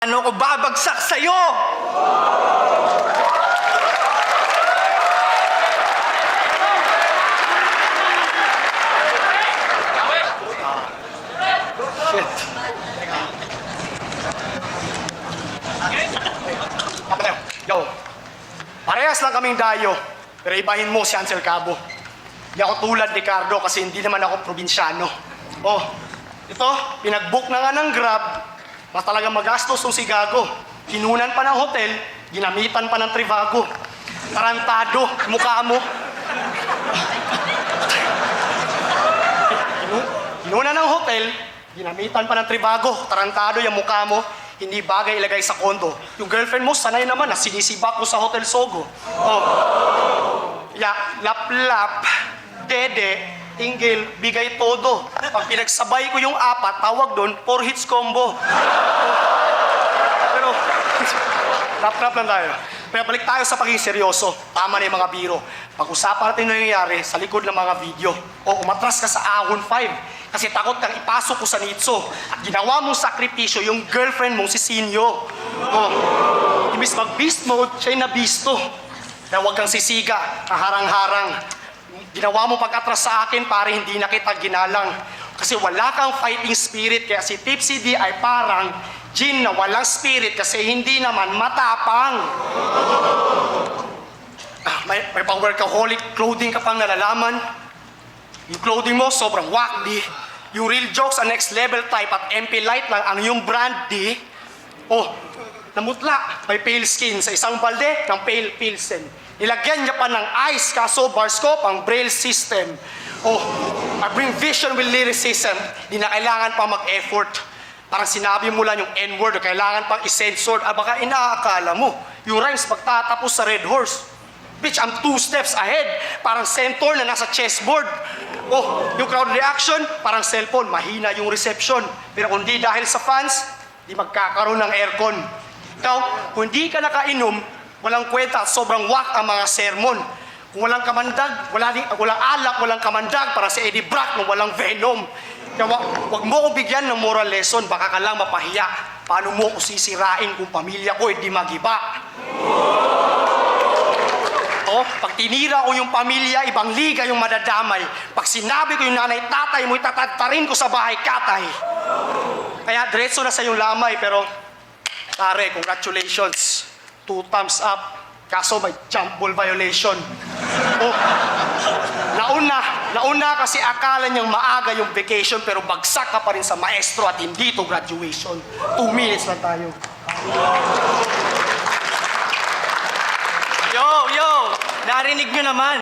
Ano ko babagsak sa'yo? Shit. Yo, parehas lang kaming dayo, pero ibahin mo si Ansel Cabo. Hindi ako tulad ni Cardo kasi hindi naman ako probinsyano. Oh, ito, pinag-book na nga ng Grab, mas talagang magastos yung si Gago. Kinunan pa ng hotel, ginamitan pa ng Trivago. Tarantado, mukha mo. Kinunan ng hotel, ginamitan pa ng Trivago. Tarantado yung mukha mo. Hindi bagay ilagay sa kondo. Yung girlfriend mo, sanay naman na sinisibak mo sa Hotel Sogo. Oh. Lap-lap, dede, tinggil, bigay todo. Pag pinagsabay ko yung apat, tawag doon, 4 hits combo. Pero, lap-lap lang tayo. Pero balik tayo sa pagiging seryoso. Tama na yung mga biro. Pag-usapan natin yung nangyayari sa likod ng mga video. O umatras ka sa Ahon 5. Kasi takot kang ipasok ko sa Nitso. At ginawa mong sakripisyo yung girlfriend mong si Sinyo. Oh, imbis mag-beast mode, siya'y nabisto. Na huwag kang sisiga, kaharang-harang. Ginawa mo pag-atras sa akin para hindi na kita ginalang. Kasi wala kang fighting spirit, kaya si Tipsy D ay parang gin na walang spirit kasi hindi naman matapang. May pang-workaholic clothing ka pang nalalaman. Yung clothing mo, sobrang whack, di. Yung real jokes, ang next level type at MP Light lang, ang yung brand, di. Oh, namutla. May pale skin sa isang balde ng pale pilsen. Nilagyan niya pa ng ice, kaso barscope ang braille system. Oh, I bring vision with lyricism. Di na kailangan pa mag-effort. Parang sinabi mo lang yung N-word, kailangan pang i-censor. Baka inaakala mo, yung rhymes pagtatapos sa Red Horse. Bitch, I'm 2 steps ahead. Parang centaur na nasa chessboard. Oh, yung crowd reaction, parang cellphone, mahina yung reception. Pero kung di dahil sa fans, di magkakaroon ng aircon. Ikaw, kung di ka nakainom, walang kwenta, sobrang whack ang mga sermon. Kung walang kamandag, walang alak, walang kamandag, para si Eddie Brock nung walang venom. Kaya wag mo akong bigyan ng moral lesson, baka ka lang mapahiya. Paano mo ko sisirain kung pamilya ko hindi magiba? Oh, pag tinira ko yung pamilya, ibang liga yung madadamay. Pag sinabi ko yung nanay, tatay mo, itatadtarin ko sa bahay, katay. Kaya diretso na sa yung lamay, pero pare, congratulations. 2 thumbs up. Kaso may jump ball violation. Oh, nauna kasi akala niyang maaga yung vacation, pero bagsak ka pa rin sa maestro at hindi to graduation. 2 minutes lang tayo. Yo! Narinig nyo naman.